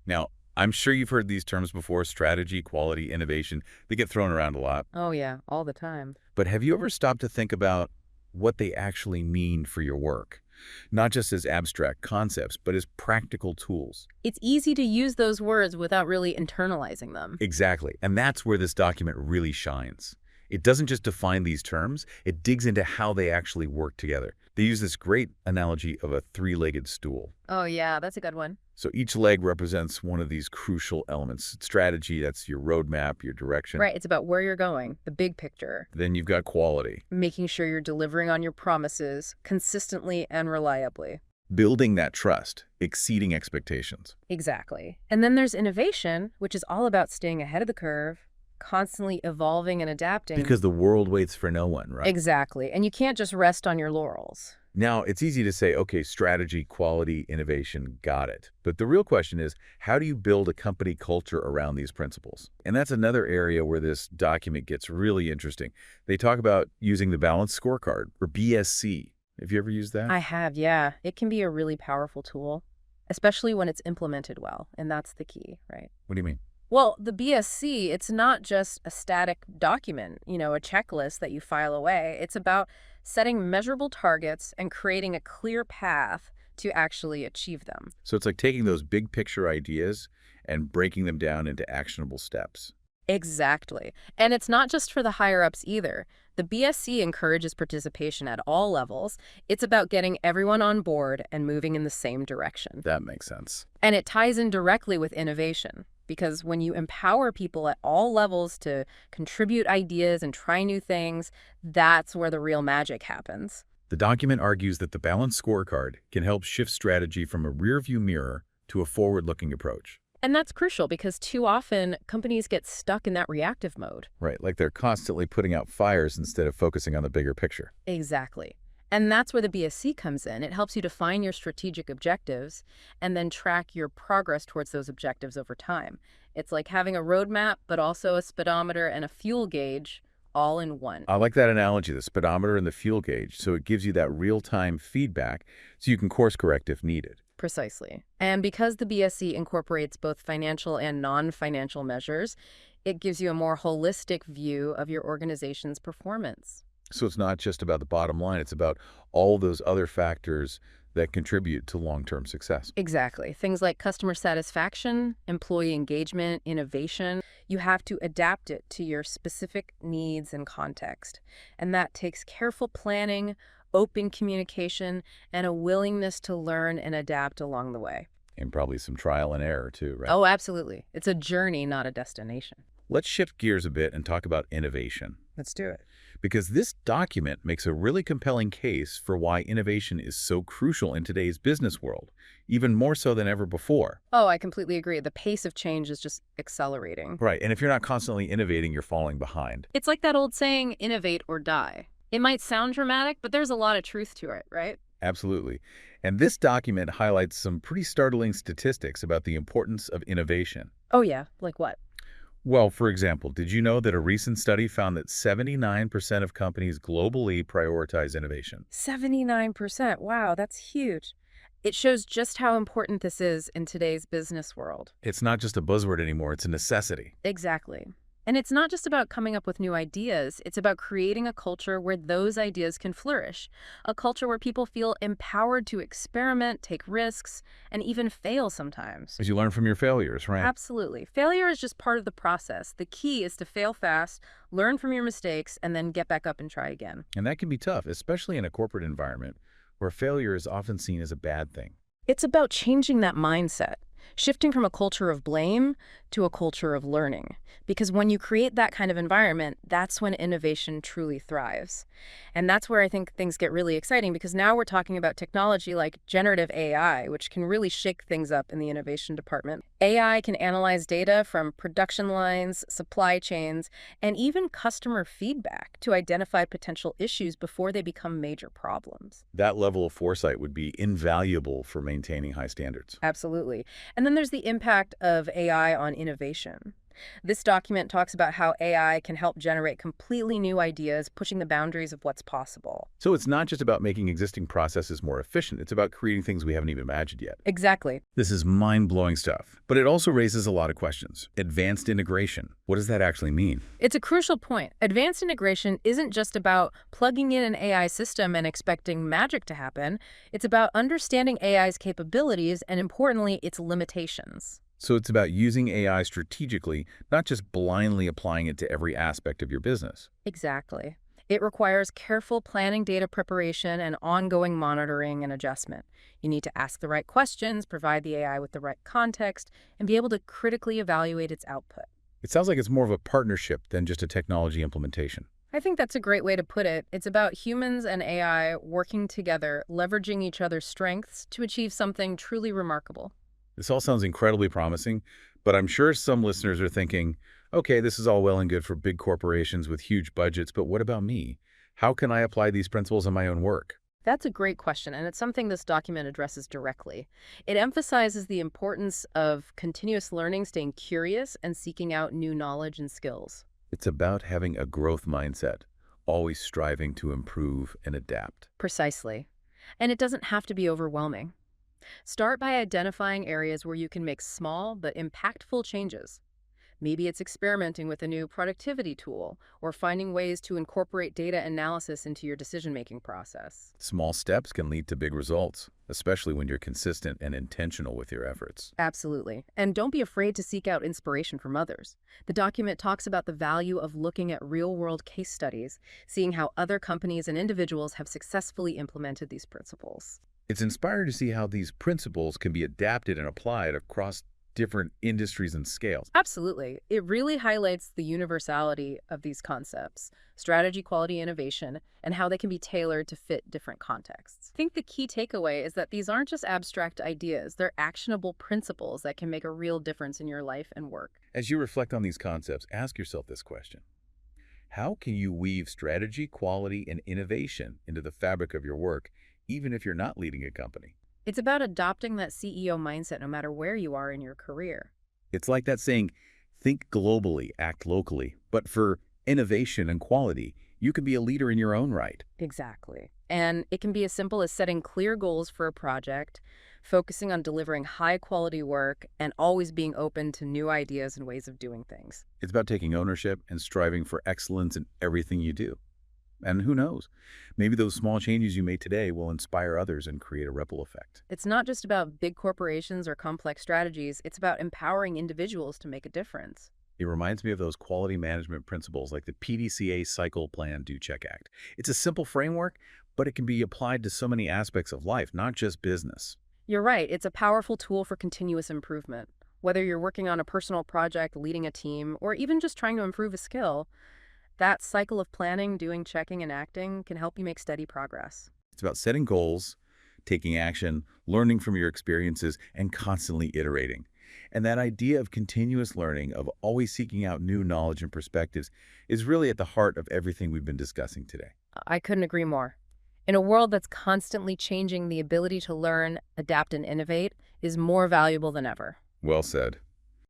Now, I'm sure you've heard these terms before: strategy, quality, innovation. They get thrown around a lot. Oh, yeah, all the time. But have you ever stopped to think about what they actually mean for your work? Not just as abstract concepts, but as practical tools. It's easy to use those words without really internalizing them. Exactly. And that's where this document really shines. It doesn't just define these terms, it digs into how they actually work together. They use this great analogy of a three-legged stool. Oh, yeah, that's a good one. So each leg represents one of these crucial elements. Strategy, that's your roadmap, your direction. Right, it's about where you're going, the big picture, Then you've got quality, making sure you're delivering on your promises consistently and reliably. building that trust, exceeding expectations. Exactly. And then there's innovation, which is all about staying ahead of the curve, constantly evolving and adapting. Because the world waits for no one, right? Exactly. And you can't just rest on your laurels. Now, it's easy to say, okay, strategy, quality, innovation, got it. But the real question is, how do you build a company culture around these principles? And that's another area where this document gets really interesting. They talk about using the balanced scorecard, or BSC. Have you ever used that? I have, yeah. It can be a really powerful tool, especially when it's implemented well. And that's the key, right? What do you mean? Well, the BSC, it's not just a static document, a checklist that you file away. It's about setting measurable targets and creating a clear path to actually achieve them. So it's like taking those big picture ideas and breaking them down into actionable steps. Exactly. And it's not just for the higher-ups either. The BSC encourages participation at all levels. It's about getting everyone on board and moving in the same direction. That makes sense. And it ties in directly with innovation. Because when you empower people at all levels to contribute ideas and try new things, that's where the real magic happens. The document argues that the balanced scorecard can help shift strategy from a rearview mirror to a forward-looking approach. And that's crucial because too often companies get stuck in that reactive mode. Right, like they're constantly putting out fires instead of focusing on the bigger picture. Exactly. And that's where the BSC comes in. It helps you define your strategic objectives and then track your progress towards those objectives over time. It's like having a roadmap, but also a speedometer and a fuel gauge all in one. I like that analogy, the speedometer and the fuel gauge, so it gives you that real-time feedback so you can course correct if needed. Precisely. And because the BSC incorporates both financial and non-financial measures, it gives you a more holistic view of your organization's performance. So it's not just about the bottom line, it's about all those other factors that contribute to long-term success. Exactly. Things like customer satisfaction, employee engagement, innovation. You have to adapt it to your specific needs and context. And that takes careful planning, open communication, and a willingness to learn and adapt along the way. And probably some trial and error too, right? Oh, absolutely. It's a journey, not a destination. Let's shift gears a bit and talk about innovation. Let's do it. Because this document makes a really compelling case for why innovation is so crucial in today's business world, even more so than ever before. Oh, I completely agree. The pace of change is just accelerating. Right, and if you're not constantly innovating, you're falling behind. It's like that old saying, innovate or die. It might sound dramatic, but there's a lot of truth to it, right? Absolutely. And this document highlights some pretty startling statistics about the importance of innovation. Oh, yeah. Like what? Well, for example, did you know that a recent study found that 79% of companies globally prioritize innovation? 79%. Wow, that's huge. It shows just how important this is in today's business world. It's not just a buzzword anymore, it's a necessity. Exactly. And it's not just about coming up with new ideas, it's about creating a culture where those ideas can flourish. A culture where people feel empowered to experiment, take risks, and even fail sometimes. As you learn from your failures, right? Absolutely. Failure is just part of the process. The key is to fail fast, learn from your mistakes, and then get back up and try again. And that can be tough, especially in a corporate environment where failure is often seen as a bad thing. It's about changing that mindset, shifting from a culture of blame to a culture of learning. Because when you create that kind of environment, that's when innovation truly thrives. And that's where I think things get really exciting, because now we're talking about technology like generative AI, which can really shake things up in the innovation department. AI can analyze data from production lines, supply chains, and even customer feedback to identify potential issues before they become major problems. That level of foresight would be invaluable for maintaining high standards. Absolutely. And then there's the impact of AI on innovation. This document talks about how AI can help generate completely new ideas, pushing the boundaries of what's possible. So it's not just about making existing processes more efficient. It's about creating things we haven't even imagined yet. Exactly. This is mind-blowing stuff, but it also raises a lot of questions. Advanced integration. What does that actually mean? It's a crucial point. Advanced integration isn't just about plugging in an AI system and expecting magic to happen. It's about understanding AI's capabilities and, importantly, its limitations. So it's about using AI strategically, not just blindly applying it to every aspect of your business. Exactly. It requires careful planning, data preparation, and ongoing monitoring and adjustment. You need to ask the right questions, provide the AI with the right context, and be able to critically evaluate its output. It sounds like it's more of a partnership than just a technology implementation. I think that's a great way to put it. It's about humans and AI working together, leveraging each other's strengths to achieve something truly remarkable. This all sounds incredibly promising, but I'm sure some listeners are thinking, okay, this is all well and good for big corporations with huge budgets, but what about me? How can I apply these principles in my own work? That's a great question, and it's something this document addresses directly. It emphasizes the importance of continuous learning, staying curious, and seeking out new knowledge and skills. It's about having a growth mindset, always striving to improve and adapt. Precisely. And it doesn't have to be overwhelming. Start by identifying areas where you can make small but impactful changes. Maybe it's experimenting with a new productivity tool or finding ways to incorporate data analysis into your decision-making process. Small steps can lead to big results, especially when you're consistent and intentional with your efforts. Absolutely. And don't be afraid to seek out inspiration from others. The document talks about the value of looking at real-world case studies, seeing how other companies and individuals have successfully implemented these principles. It's inspiring to see how these principles can be adapted and applied across different industries and scales. Absolutely. It really highlights the universality of these concepts, strategy, quality, innovation, and how they can be tailored to fit different contexts. I think the key takeaway is that these aren't just abstract ideas, they're actionable principles that can make a real difference in your life and work. As you reflect on these concepts, ask yourself this question. How can you weave strategy, quality, and innovation into the fabric of your work, even if you're not leading a company? It's about adopting that CEO mindset no matter where you are in your career. It's like that saying, think globally, act locally. But for innovation and quality, you can be a leader in your own right. Exactly. And it can be as simple as setting clear goals for a project, focusing on delivering high-quality work, and always being open to new ideas and ways of doing things. It's about taking ownership and striving for excellence in everything you do. And who knows, maybe those small changes you made today will inspire others and create a ripple effect. It's not just about big corporations or complex strategies, it's about empowering individuals to make a difference. It reminds me of those quality management principles like the PDCA Cycle Plan Do Check Act. It's a simple framework, but it can be applied to so many aspects of life, not just business. You're right, it's a powerful tool for continuous improvement. Whether you're working on a personal project, leading a team, or even just trying to improve a skill, that cycle of planning, doing, checking, and acting can help you make steady progress. It's about setting goals, taking action, learning from your experiences, and constantly iterating. And that idea of continuous learning, of always seeking out new knowledge and perspectives, is really at the heart of everything we've been discussing today. I couldn't agree more. In a world that's constantly changing, the ability to learn, adapt, and innovate is more valuable than ever. Well said.